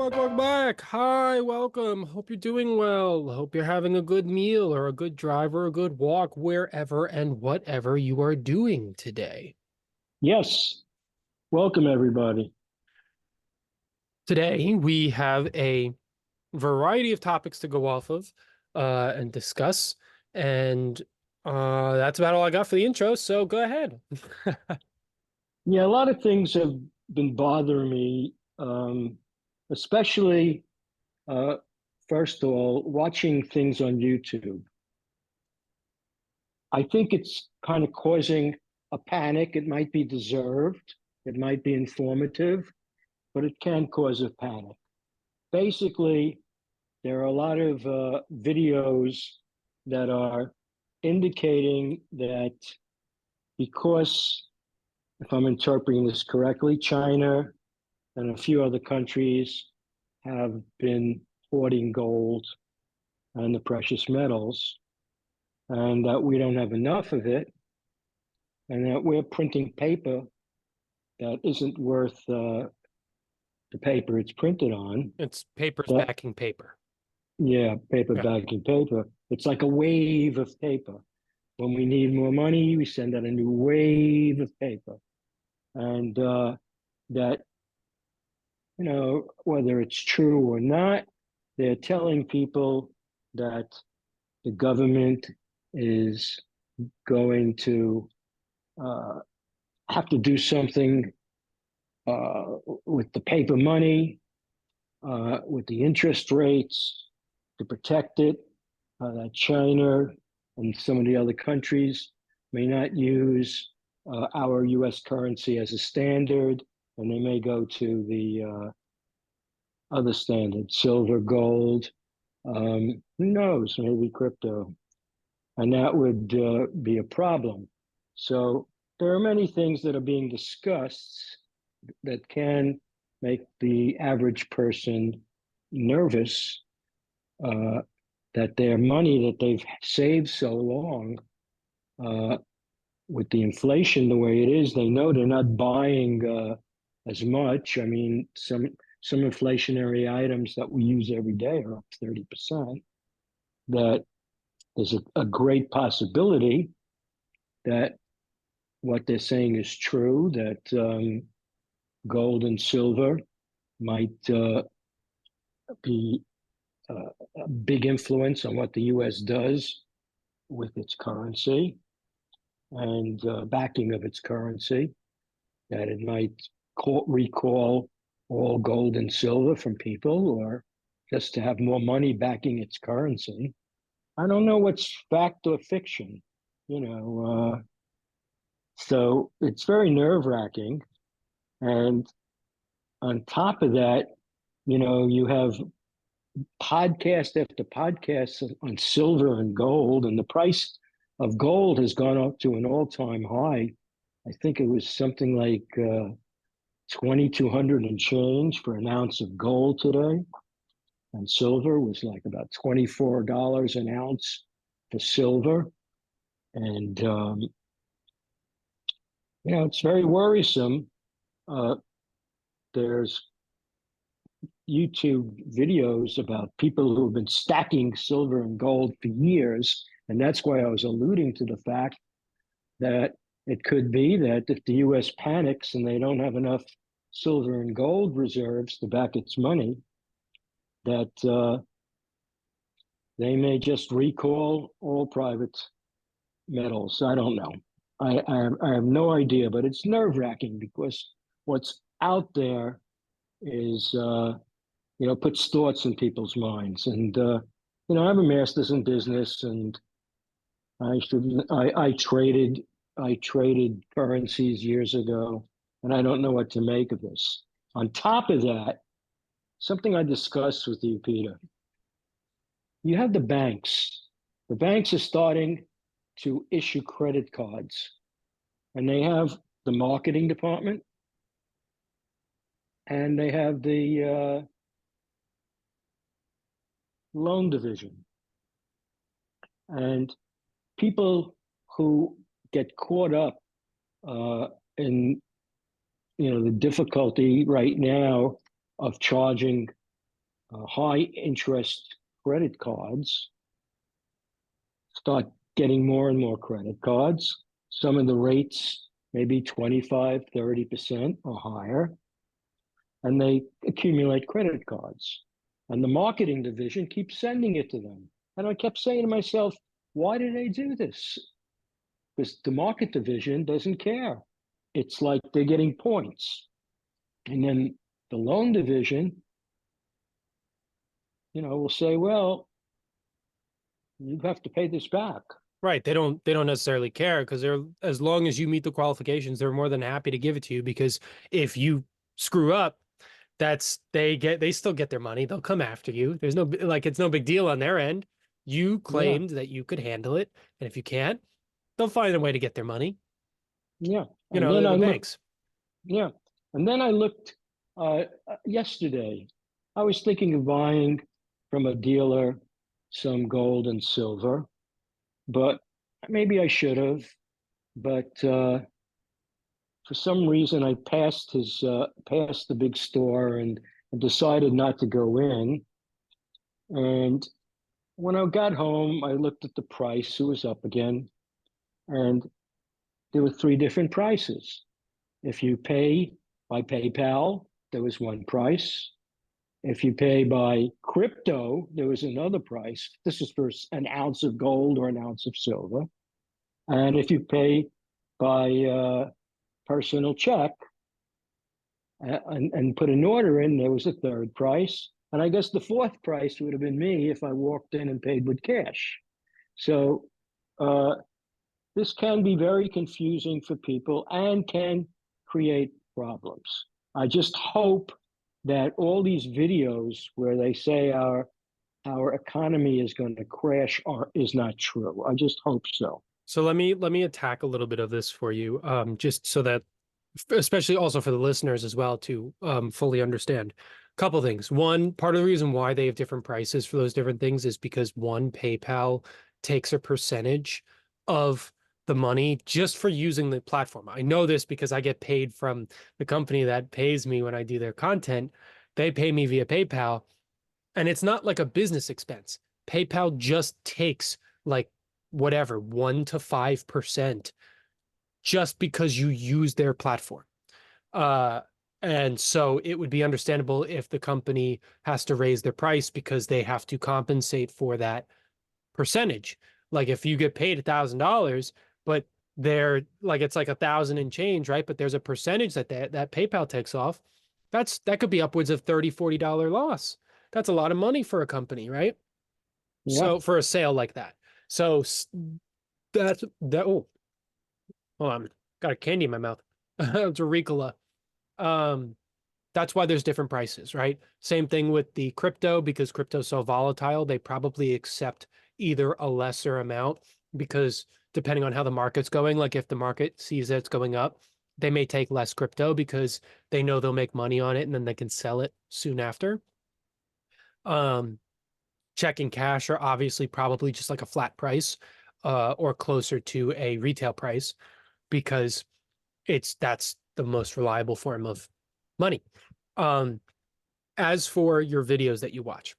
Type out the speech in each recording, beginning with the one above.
Welcome back. Hi, welcome. Hope you're doing well. Hope you're having a good meal or a good drive or a good walk wherever and whatever you are doing today. Yes, welcome everybody. Today, we have a variety of topics to go off of and discuss. And that's about all I got for the intro, so go ahead. Yeah, a lot of things have been bothering me, especially uh, first of all, watching things on YouTube. I think it's kind of causing a panic. It might be deserved, it might be informative, but it can cause a panic. Basically, there are a lot of videos that are indicating that because if I'm interpreting this correctly, China and a few other countries have been hoarding gold and the precious metals, and that we don't have enough of it, and that we're printing paper that isn't worth the paper it's printed on. It's papers That, backing paper. yeah, paper Yeah. backing paper. It's like a wave of paper. When we need more money, we send out a new wave of paper. And that whether it's true or not, they're telling people that the government is going to uh, have to do something uh, with the paper money, with the interest rates to protect it, that China and some of the other countries may not use our US currency as a standard, and they may go to the other standards, silver, gold, who knows, maybe crypto. And that would be a problem. So there are many things that are being discussed that can make the average person nervous, uh, that their money that they've saved so long, uh, with the inflation the way it is, they know they're not buying as much. I mean, some inflationary items that we use every day are up 30%. That there's a great possibility that what they're saying is true, that gold and silver might be a big influence on what the US does with its currency and backing of its currency, that it might recall all gold and silver from people or just to have more money backing its currency. I don't know what's fact or fiction, you know. So it's very nerve wracking. And on top of that, you have podcast after podcast on silver and gold, and the price of gold has gone up to an all-time high. I think it was something like 2,200 and change for an ounce of gold today, and silver was like about $24 an ounce for silver. And it's very worrisome. Uh, there's YouTube videos about people who have been stacking silver and gold for years. And that's why I was alluding to the fact that it could be that if the US panics and they don't have enough silver and gold reserves to back its money, that they may just recall all private metals. I don't know. I have no idea, but it's nerve wracking because what's out there is puts thoughts in people's minds. And I have a master's in business, and I traded currencies years ago, and I don't know what to make of this. On top of that, something I discussed with you, Peter, you have the banks. The banks are starting to issue credit cards, and they have the marketing department, and they have the loan division. And people who get caught up in the difficulty right now of charging high interest credit cards start getting more and more credit cards. Some of the rates maybe 25, 30% or higher, and they accumulate credit cards. And the marketing division keeps sending it to them. And I kept saying to myself, why do they do this? Because the market division doesn't care. It's like they're getting points. And then the loan division, will say, well, you have to pay this back. Right. They don't necessarily care because they're, as long as you meet the qualifications, they're more than happy to give it to you, because if you screw up, they still get their money. They'll come after you. There's no, like, it's no big deal on their end. You Yeah, claimed that you could handle it, and if you can't, they'll find a way to get their money. yeah. You And know, then they're I the looked, banks. yeah. And then I looked yesterday. I was thinking of buying from a dealer some gold and silver, but maybe I should have. But for some reason, I passed the big store and decided not to go in. And when I got home, I looked at the price. It was up again, and there were three different prices. If you pay by PayPal, there was one price. If you pay by crypto, there was another price. This is for an ounce of gold or an ounce of silver. And if you pay by personal check and put an order in, there was a third price. And I guess the fourth price would have been me if I walked in and paid with cash. So uh, this can be very confusing for people and can create problems. I just hope that all these videos where they say our economy is going to crash is not true. I just hope so. So let me attack a little bit of this for you, just so that, especially also for the listeners as well, to fully understand. Couple things. One, part of the reason why they have different prices for those different things is because, one, PayPal takes a percentage of the money just for using the platform. I know this because I get paid from the company that pays me when I do their content. They pay me via PayPal, and it's not like a business expense. PayPal just takes like whatever, 1 to 5% just because you use their platform. Uh, and so it would be understandable if the company has to raise their price because they have to compensate for that percentage. Like if you get paid $1,000, but they're like, it's like 1,000 and change, right? But there's a percentage that PayPal takes off. That could be upwards of $30, $40 loss. That's a lot of money for a company, right? Yeah. So for a sale like that. So that's that. Oh, hold on. Got a candy in my mouth. It's a Ricola. Um, that's why there's different prices, right? Same thing with the crypto, because crypto's so volatile, they probably accept either a lesser amount, because depending on how the market's going, like if the market sees that it's going up, they may take less crypto because they know they'll make money on it and then they can sell it soon after. Um, check and cash are obviously probably just like a flat price, or closer to a retail price, because that's the most reliable form of money. Um, as for your videos that you watch,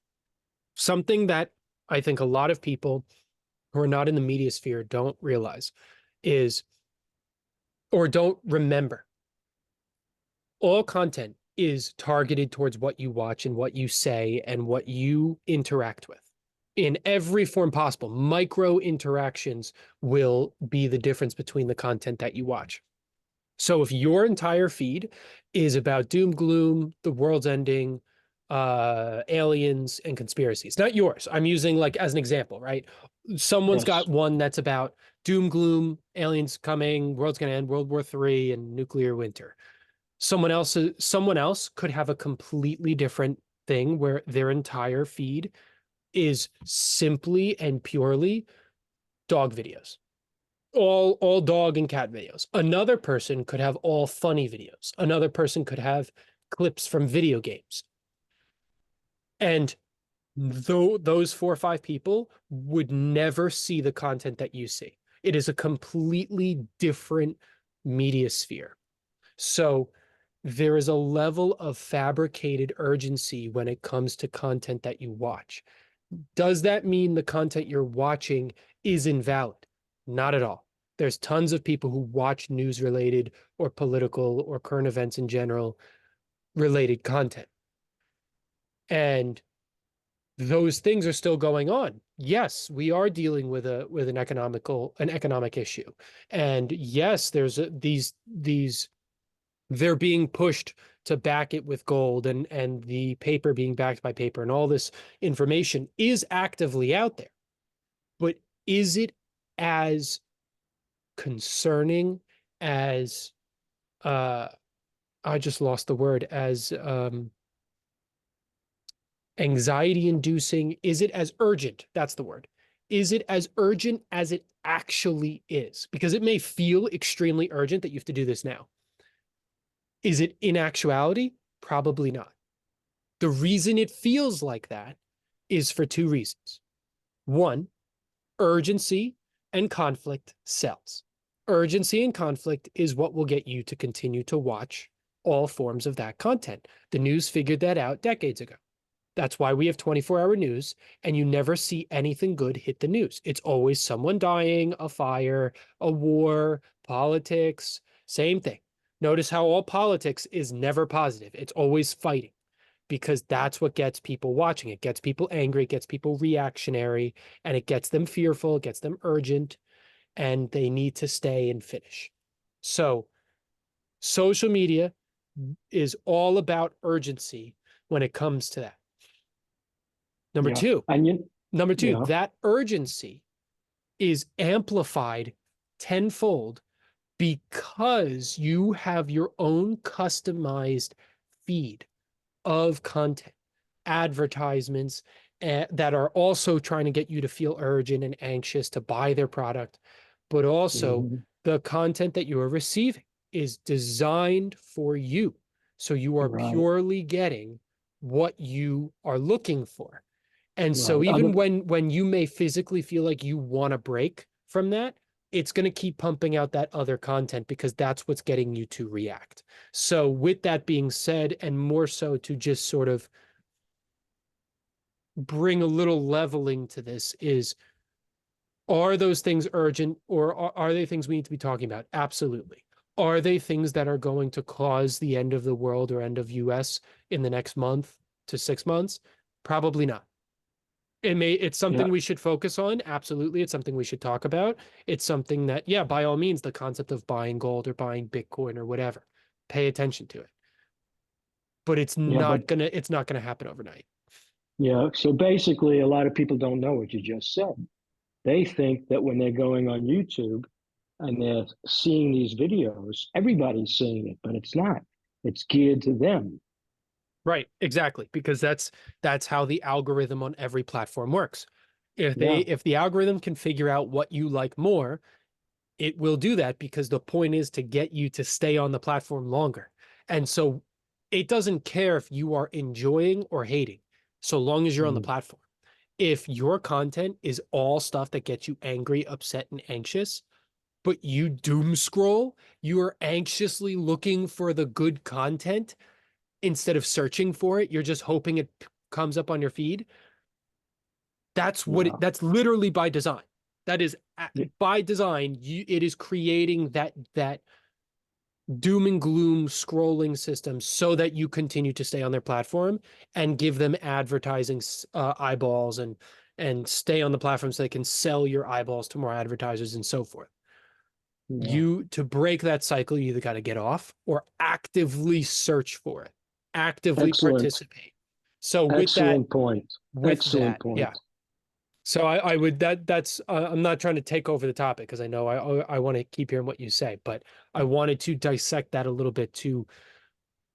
something that I think a lot of people who are not in the media sphere don't realize is, or don't remember, all content is targeted towards what you watch and what you say and what you interact with in every form possible. Micro interactions will be the difference between the content that you watch. So if your entire feed is about doom, gloom, the world's ending, aliens, and conspiracies, not yours, I'm using like as an example, right? Someone's Yes. got one that's about doom, gloom, aliens coming, world's gonna end, World War III, and nuclear winter. Someone else could have a completely different thing where their entire feed is simply and purely dog videos, all dog and cat videos. Another person could have all funny videos. Another person could have clips from video games. And though those 4 or 5 people would never see the content that you see. It is a completely different media sphere. So there is a level of fabricated urgency when it comes to content that you watch. Does that mean the content you're watching is invalid? Not at all. There's tons of people who watch news related or political or current events in general related content. And those things are still going on. Yes, we are dealing with an economic issue. And yes, there's these they're being pushed to back it with gold, and the paper being backed by paper, and all this information is actively out there. But is it as concerning as I just lost the word, as anxiety inducing? Is it as urgent? That's the word. Is it as urgent as it actually is? Because it may feel extremely urgent that you have to do this now. Is it in actuality? Probably not. The reason it feels like that is for two reasons. One, urgency and conflict sells. Urgency and conflict is what will get you to continue to watch all forms of that content. The news figured that out decades ago. That's why we have 24-hour news, and you never see anything good hit the news. It's always someone dying, a fire, a war, politics, same thing. Notice how all politics is never positive. It's always fighting, because that's what gets people watching. It gets people angry, it gets people reactionary, and it gets them fearful, it gets them urgent, and they need to stay and finish. So social media is all about urgency when it comes to that. Number Yeah. two, And you, yeah, that urgency is amplified tenfold because you have your own customized feed of content, advertisements that are also trying to get you to feel urgent and anxious to buy their product, but also mhm, the content that you are receiving is designed for you. So you are right, purely getting what you are looking for. And so right. Other, even when you may physically feel like you want to break from that, it's going to keep pumping out that other content because that's what's getting you to react. So with that being said, and more so to just sort of bring a little leveling to this, is, are those things urgent, or are they things we need to be talking about? Absolutely. Are they things that are going to cause the end of the world or end of US in the next month to 6 months? Probably not. It's yeah, something we should focus on. Absolutely. It's something we should talk about. It's something that, yeah, by all means, the concept of buying gold or buying Bitcoin or whatever, pay attention to it. But yeah, but it's not gonna happen overnight. yeah. So basically, a lot of people don't know what you just said. They think that when they're going on YouTube and they're seeing these videos, everybody's seeing it, but it's not. It's geared to them. Right, exactly. Because that's how the algorithm on every platform works. Yeah. If the algorithm can figure out what you like more, it will do that, because the point is to get you to stay on the platform longer. And so it doesn't care if you are enjoying or hating, so long as you're on the Mm, platform. If your content is all stuff that gets you angry, upset, and anxious, but you doom scroll, you are anxiously looking for the good content instead of searching for it, you're just hoping it comes up on your feed. yeah. That's literally by design. That is Yeah. by design. It is creating that doom and gloom scrolling system so that you continue to stay on their platform and give them advertising eyeballs, and stay on the platform so they can sell your eyeballs to more advertisers and so forth. Yeah. You, to break that cycle, you either got to get off or actively search for it, actively Excellent. participate. So Excellent point. with Excellent that, point. yeah. So I would, that's I'm not trying to take over the topic, because I know I want to keep hearing what you say, but I wanted to dissect that a little bit to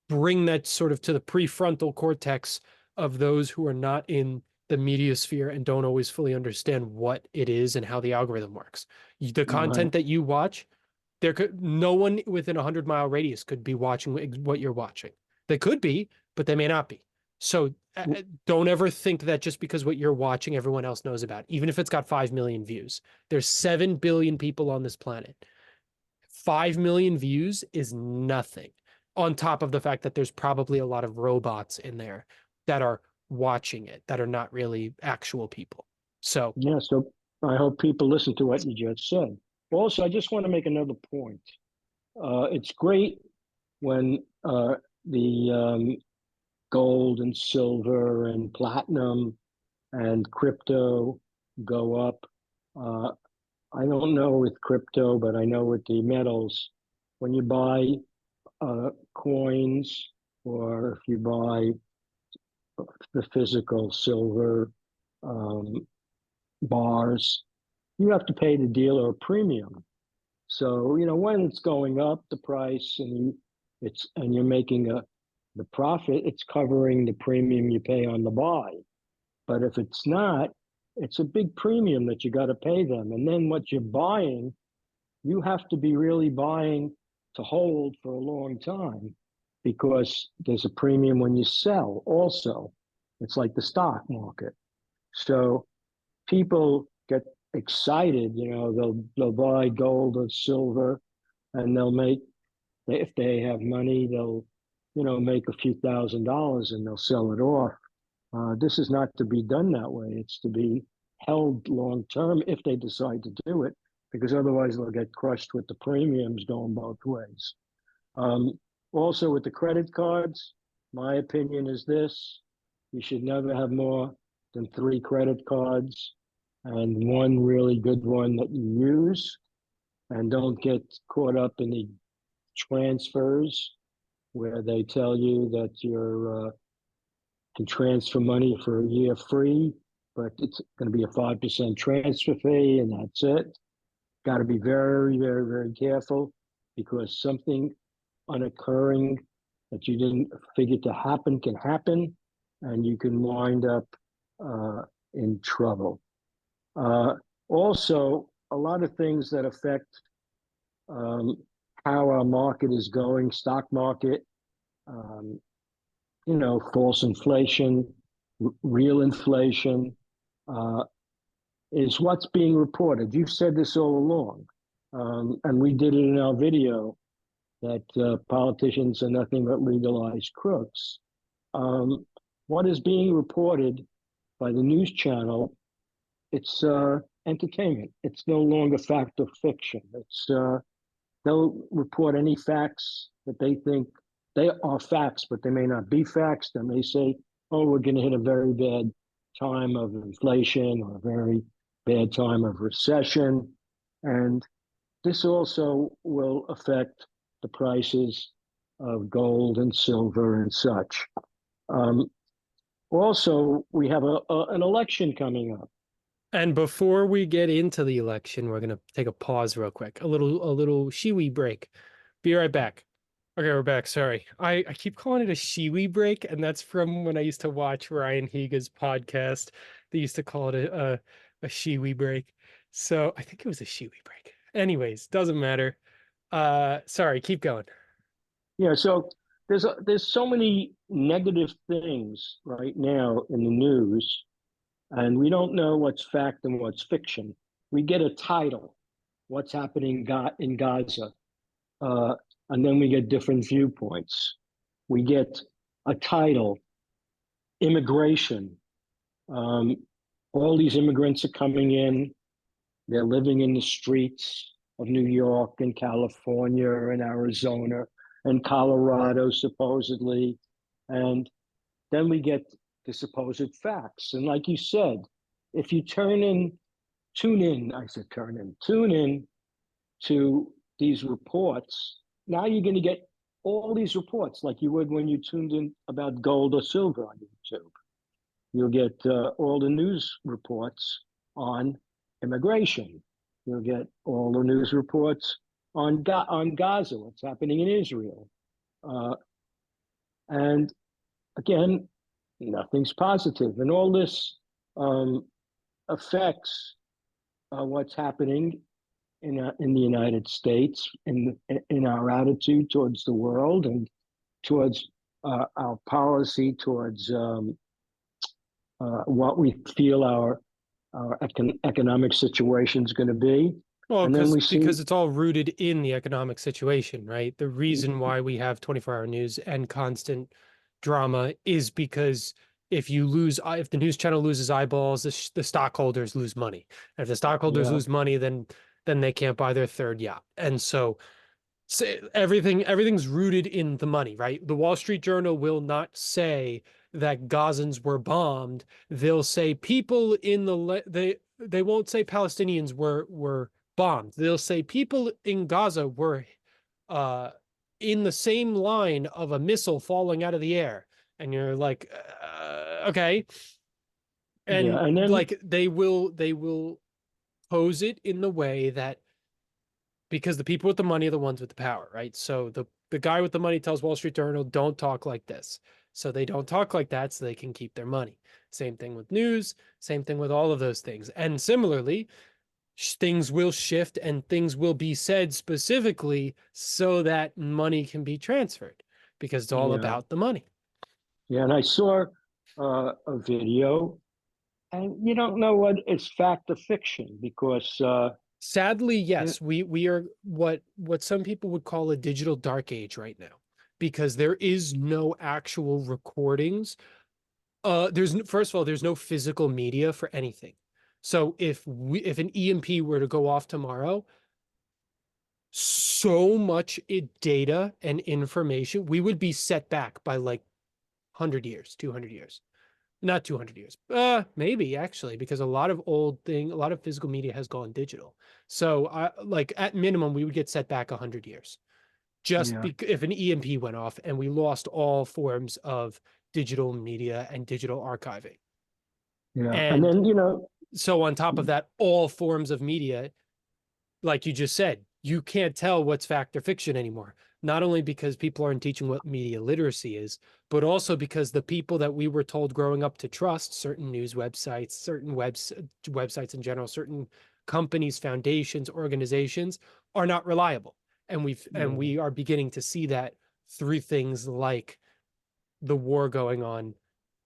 bring that sort of to the prefrontal cortex of those who are not in the media sphere and don't always fully understand what it is and how the algorithm works. The Right. content that you watch, no one within 100-mile radius could be watching what you're watching. They could be, but they may not be. So don't ever think that just because what you're watching, everyone else knows about, even if it's got 5 million views. There's 7 billion people on this planet. 5 million views is nothing. on top of the fact that there's probably a lot of robots in there that are watching it, that are not really actual people. So, Yeah, so I hope people listen to what you just said. Also, I just want to make another point. It's great when the gold and silver and platinum and crypto go up. Uh, I don't know with crypto, but I know with the metals, when you buy coins or if you buy the physical silver um, bars, you have to pay the dealer a premium. So, when it's going up the price and you're making the profit, it's covering the premium you pay on the buy. But if it's not, it's a big premium that you got to pay them. And then what you're buying, you have to be really buying to hold for a long time because there's a premium when you sell also. It's like the stock market. So people get excited, they'll buy gold or silver and they'll make, if they have money, they'll, make a few $1,000s and they'll sell it off. This is not to be done that way. It's to be held long term if they decide to do it, because otherwise they'll get crushed with the premiums going both ways. Also, with the credit cards, my opinion is this: you should never have more than 3 credit cards and one really good one that you use, and don't get caught up in the transfers where they tell you that you're can transfer money for a year free, but it's going to be a 5% transfer fee, and that's it. Got to be very, very, very careful because something unoccurring that you didn't figure to happen can happen, and you can wind up uh, in trouble. Uh, Also, a lot of things that affect um, how our market is going, stock market, um, false inflation, real inflation, uh, is what's being reported. You've said this all along, and we did it in our video that politicians are nothing but legalized crooks. Um, what is being reported by the news channel? It's entertainment. It's no longer fact or fiction. They'll report any facts that they think they are facts, but they may not be facts. They may say, oh, we're going to hit a very bad time of inflation or a very bad time of recession. And this also will affect the prices of gold and silver and such. Um, Also, we have an election coming up. and before we get into the election, we're gonna take a pause real quick, a little shiwi break. Be right back. Okay, we're back. Sorry. I keep calling it a shiwi break, and that's from when I used to watch Ryan Higa's podcast. They used to call it a shiwi break. So I think it was a shiwi break. Anyways, doesn't matter. Sorry, keep going. Yeah, so there's so many negative things right now in the news, and we don't know what's fact and what's fiction. We get a title, what's happening in Gaza, uh, and then we get different viewpoints. We get a title, immigration. Um, all these immigrants are coming in. They're living in the streets of New York and California and Arizona and Colorado, supposedly. And then we get the supposed facts. And like you said, if you tune in to these reports, now you're going to get all these reports like you would when you tuned in about gold or silver on YouTube. You'll get all the news reports on immigration. You'll get all the news reports on Gaza, what's happening in Israel. Uh, and again, nothing's positive. And all this um, affects what's happening in the United States, in our attitude towards the world and towards our policy towards what we feel our economic situation is going to be. Well, And then we see, because it's all rooted in the economic situation, right? The reason why we have 24-hour news and constant drama is because if the news channel loses eyeballs, the stockholders lose money. And if the stockholders yeah, lose money, then they can't buy their third yacht. And so everything's rooted in the money, right? The Wall Street Journal will not say that Gazans were bombed. They'll say people in they won't say Palestinians were bombed. They'll say people in Gaza were uh in the same line of a missile falling out of the air. And you're like, okay. yeah. And And then, like they will pose it in the way that because the people with the money are the ones with the power, right? So the guy with the money tells Wall Street Journal, don't talk like this. So they don't talk like that so they can keep their money. Same thing with news, same thing with all of those things. And similarly, things will shift and things will be said specifically so that money can be transferred because it's all yeah, about the money. yeah. And I saw a video, and you don't know what is fact or fiction because, Sadly, it, yes, we are what some people would call a digital dark age right now because there is no actual recordings. There's first of all, there's no physical media for anything. So if an EMP were to go off tomorrow, so much data and information, we would be set back by like 100 years, 200 years. Not 200 years. Maybe actually, because a lot of physical media has gone digital. So I like at minimum, we would get set back 100 years. Just yeah, if an EMP went off and we lost all forms of digital media and digital archiving. yeah. And And then, you know, so on top of that, all forms of media, like you just said, you can't tell what's fact or fiction anymore. Not only because people aren't teaching what media literacy is, but also because the people that we were told growing up to trust, certain news websites, certain websites in general, certain companies, foundations, organizations, are not reliable. And yeah, we are beginning to see that through things like the war going on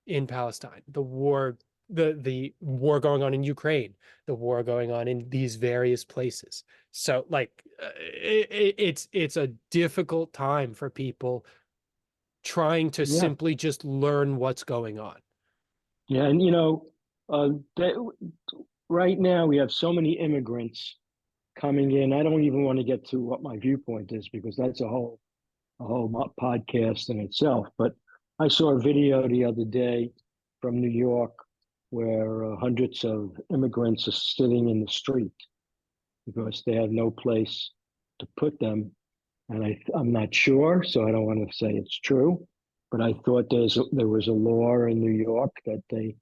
in Palestine, the war going on in Ukraine, the war going on in these various places. So like it's a difficult time for people trying to yeah, simply just learn what's going on. yeah. And you know, they, right now we have so many immigrants coming in. I don't even want to get to what my viewpoint is because that's a whole podcast in itself. But I saw a video the other day from New York where hundreds of immigrants are sitting in the street because they have no place to put them. And I'm not sure, so I don't want to say it's true. But I thought there was a law in New York that they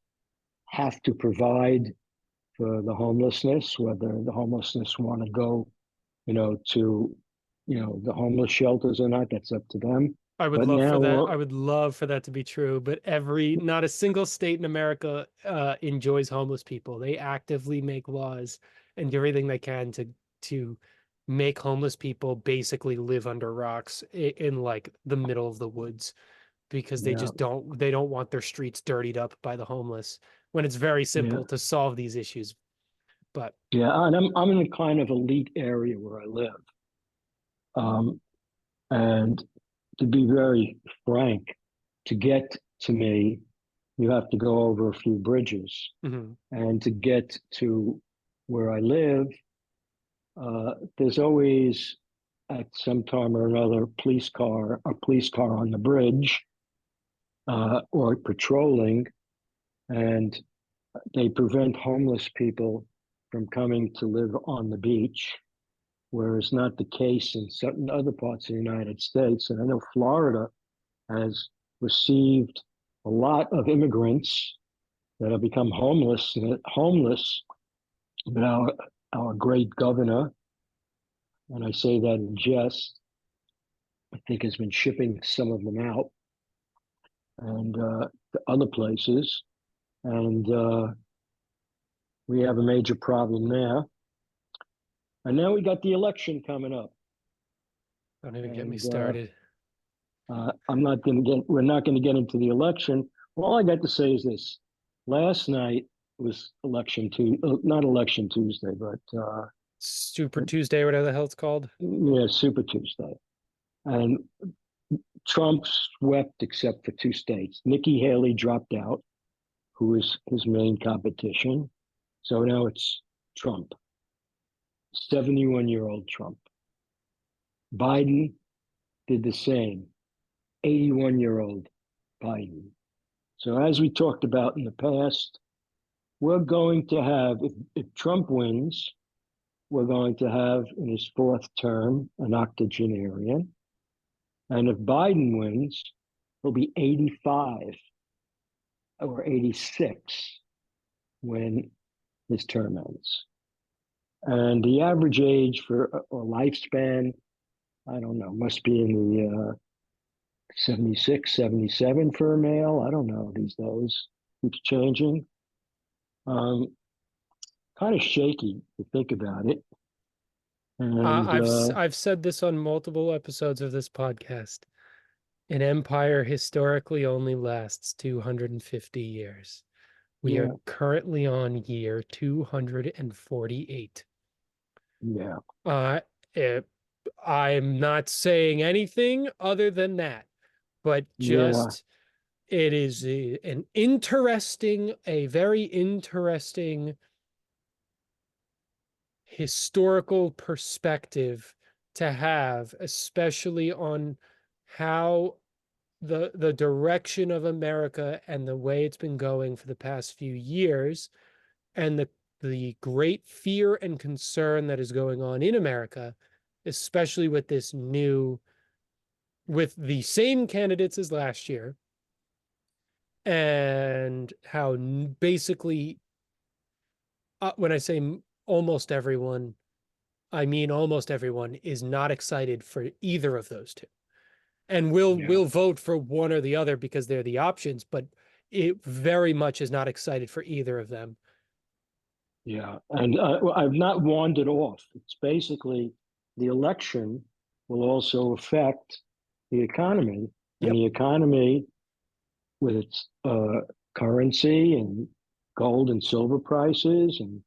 have to provide for the homelessness, whether the homelessness want to go, to, the homeless shelters or not. That's up to them. But now, I would love for that to be true, but not a single state in America enjoys homeless people. They actively make laws and do everything they can to make homeless people basically live under rocks in like the middle of the woods because yeah, they don't want their streets dirtied up by the homeless when it's very yeah, simple to solve these issues. But yeah. And I'm in a kind of elite area where I live. Um, and to be very frank, to get to me, you have to go over a few bridges. mhm. And to get to where I live, there's always at some time or another a police car on the bridge or patrolling, and they prevent homeless people from coming to live on the beach, whereas not the case in certain other parts of the United States. And I know Florida has received a lot of immigrants that have become homeless, but our great governor, and I say that in jest, I think has been shipping some of them out and to other places. And we have a major problem there. And now we got the election coming up. Don't even get me And started. we're not going to get into the election. All I got to say is this. Last night was not election Tuesday, but Super Tuesday, whatever the hell it's called. Yeah, Super Tuesday. And Trump swept except for two states. Nikki Haley dropped out, who is his main competition. So now it's Trump, 71-year-old Trump. Biden did the same, 81-year-old Biden. So as we talked about in the past, we're going to have, if Trump wins, we're going to have in his fourth term an octogenarian. And if Biden wins, he'll be 85 or 86 when his term ends. And the average age for a lifespan, I don't know, must be in the 76, 77 for a male. I don't know these days. Keeps changing. Kind of shaky to think about it. And I've said this on multiple episodes of this podcast. An empire historically only lasts 250 years. We are yeah, currently on year 248. yeah, Uh, eh, I'm not saying anything other than that, but yeah, just it is a very interesting historical perspective to have, especially on how the direction of America and the way it's been going for the past few years, and the great fear and concern that is going on in America, especially with with the same candidates as last year, and how basically, when I say almost everyone, I mean almost everyone is not excited for either of those two, and yeah, will vote for one or the other because they're the options, but it very much is not excited for either of them. yeah. And I've not wandered off. It's basically the election will also affect the economy, and Yep. the economy with its currency and gold and silver prices, and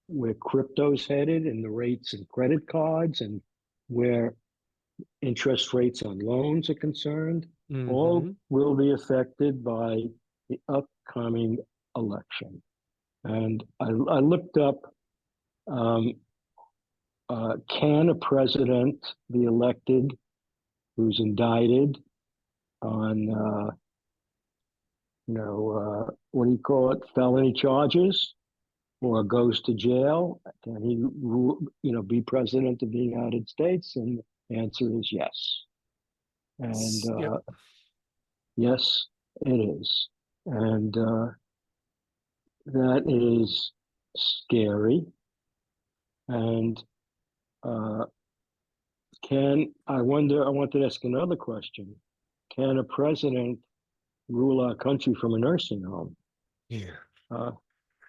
where crypto's headed, and the rates and credit cards, and where interest rates on loans are concerned, all Mm-hmm. will be affected by the upcoming election. And I looked up, um, can a president be elected who's indicted on, what do you call it, felony charges, or goes to jail? Can he, be president of the United States? And the answer is yes. And Yep. yes, it is. And that is scary. And uh, I wanted to ask another question. Can a president rule our country from a nursing home? Yeah. Uh,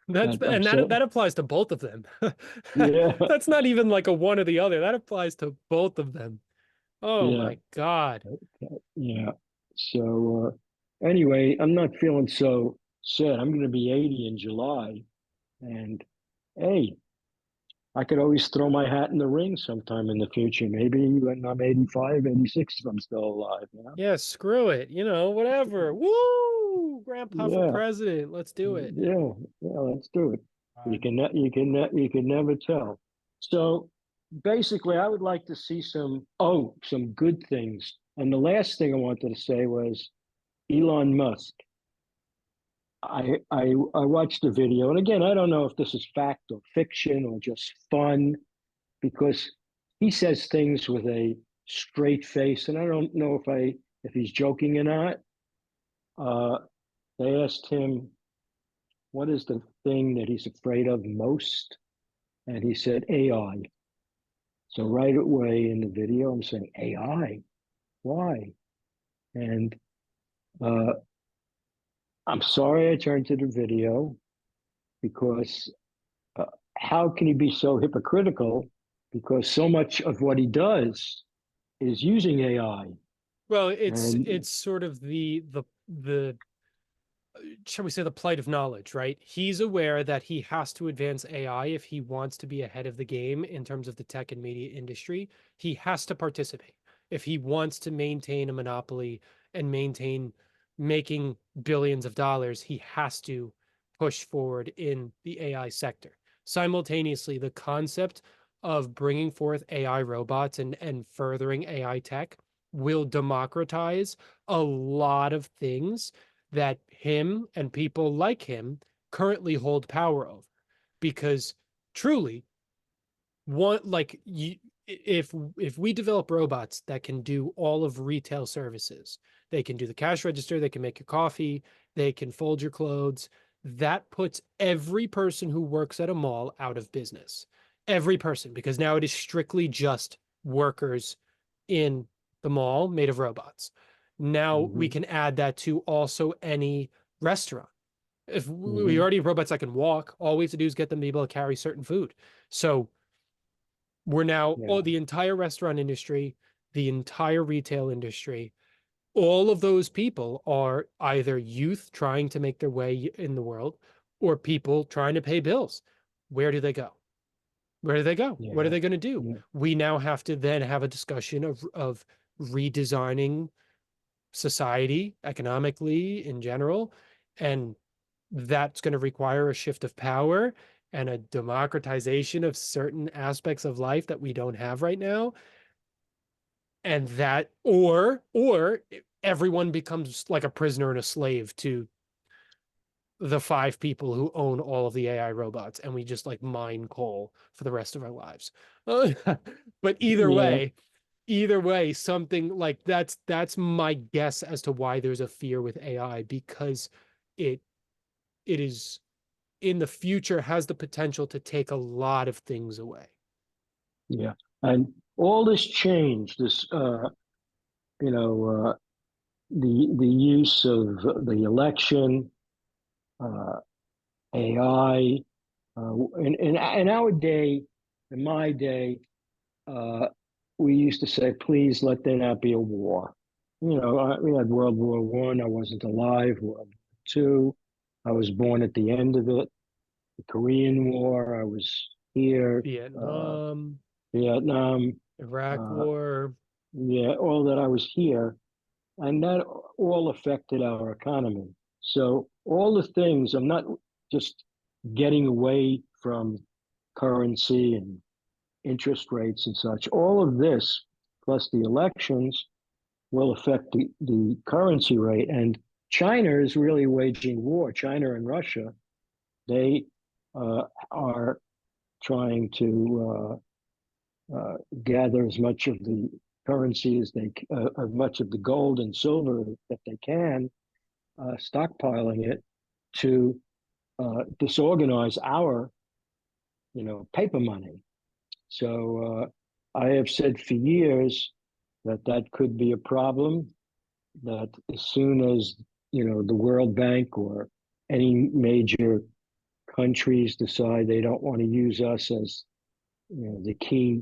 That's that I'm and that saying, that applies to both of them. yeah, That's not even like a one or the other. That applies to both of them. Oh yeah, my God. yeah. So anyway, I'm not feeling so sad. I'm going to be 80 in July, and hey, I could always throw my hat in the ring sometime in the future. Maybe when I'm 85, 86, if I'm still alive, you know? Yeah, screw it. Whatever. Woo! Grandpa for Yeah, president. Let's do it. yeah, yeah, let's do it. Uh, You can never tell. So basically, I would like to see some good things. And the last thing I wanted to say was Elon Musk. I watched the video, and again, I don't know if this is fact or fiction or just fun, because he says things with a straight face, and I don't know if he's joking or not. Uh, they asked him, "What is the thing that he's afraid of most?" And he said, "AI." So right away in the video, I'm saying, "AI? Why?" And uh, I'm sorry I turned to the video, because uh, how can he be so hypocritical? Because so much of what he does is using AI. well, And it's sort of the shall we say, the plight of knowledge, right? He's aware that he has to advance AI if he wants to be ahead of the game in terms of the tech and media industry. He has to participate if he wants to maintain a monopoly and maintain making billions of dollars. He has to push forward in the AI sector. Simultaneously, the concept of bringing forth AI robots and furthering AI tech will democratize a lot of things that him and people like him currently hold power over. Because truly, one like you, if we develop robots that can do all of retail services, they can do the cash register, they can make your coffee, they can fold your clothes, that puts every person who works at a mall out of business. Every person, because now it is strictly just workers in the mall made of robots. Now we Mhm. can add that to also any restaurant. If we Mhm. already have robots that can walk, all we have to do is get them to be able to carry certain food. So we're now, Yeah. oh, the entire restaurant industry, the entire retail industry, all of those people are either youth trying to make their way in the world or people trying to pay bills. Where do they go? Where do they go? What are Yeah. they going to do? Yeah. We now have to then have a discussion of redesigning society economically in general. And that's going to require a shift of power and a democratization of certain aspects of life that we don't have right now. And that, or everyone becomes like a prisoner and a slave to the five people who own all of the AI robots, and we just like mine coal for the rest of our lives. But Yeah. either way, something like that's my guess as to why there's a fear with AI, because it it is in the future has the potential to take a lot of things away. Yeah. And all this change, this, you know, the use of the election, uh, AI, in our day, in my day, uh, we used to say, please let there not be a war. We had World War One. I wasn't alive. World War Two. I was born at the end of it. The Korean War. I was here. Vietnam, Vietnam. Iraq Uh, War. yeah, all that I was here, and that all affected our economy. So all the things, I'm not just getting away from currency and interest rates and such. All of this, plus the elections, will affect the currency rate. And China is really waging war. China and Russia, they are trying to gather as much of the currency as much of the gold and silver that they can, stockpiling it to disorganize our, paper money. So I have said for years that that could be a problem. That as soon as the World Bank or any major countries decide they don't want to use us as the key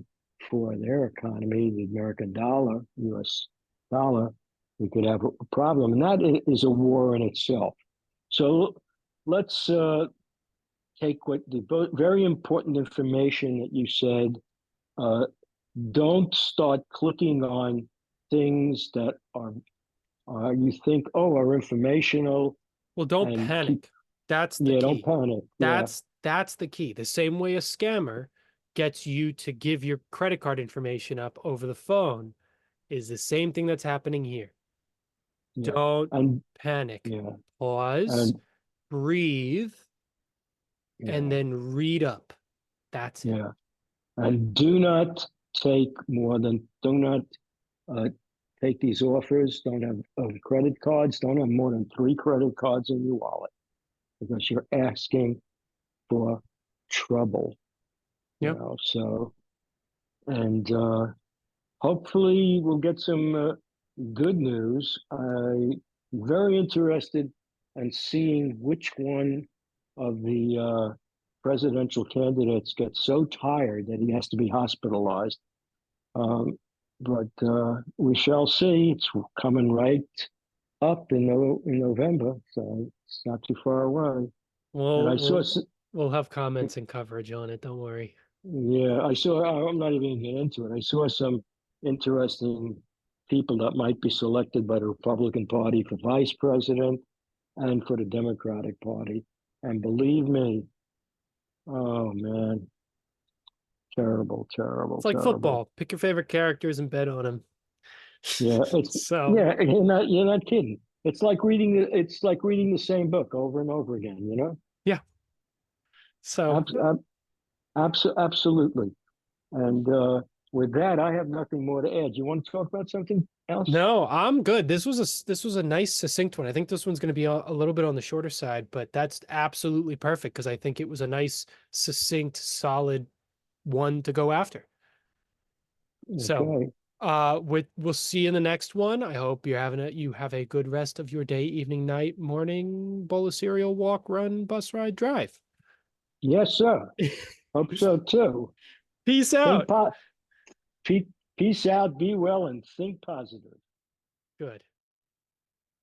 for their economy, the American dollar, U.S. dollar, we could have a problem, and that is a war in itself. So let's take what the very important information that you said. Uh, don't start clicking on things that you think, oh, are informational, Well, don't and keep. panic. That's the Yeah, don't key. panic. Yeah, That's the key. The same way a scammer gets you to give your credit card information up over the phone is the same thing that's happening here. yeah, Don't and panic. yeah, Pause, and breathe, and yeah, then read up. That's it. yeah. And do not do not uh, take these offers. Don't have credit cards. Don't have more than 3 credit cards in your wallet because you're asking for trouble. Yep. So and hopefully we'll get some good news. I'm very interested in seeing which one of the presidential candidates gets so tired that he has to be hospitalized. Um, but we shall see. It's coming right up in November, so it's not too far away. And We'll I saw, we'll we'll have comments and coverage on it. Don't worry. yeah, I saw. I'm not even gonna get into it. I saw some interesting people that might be selected by the Republican Party for vice president and for the Democratic Party. And believe me, oh man, terrible, terrible, It's like terrible. football. Pick your favorite characters and bet on them. Yeah, it's So yeah, you're not kidding. It's like reading the same book over and over again, you know? yeah. So Abs ab absolutely. And with that, I have nothing more to add. You want to talk about something else? no, I'm good. This was a nice succinct one. I think this one's going to be a little bit on the shorter side, but that's absolutely perfect because I think it was a nice, succinct, solid one to go after. So, Okay. we'll see you in the next one. I hope you have a good rest of your day, evening, night, morning, bowl of cereal, walk, run, bus ride, drive. Yes, sir. Hope so too. Peace Think out. po pe Peace out, be well, and think positive. Good.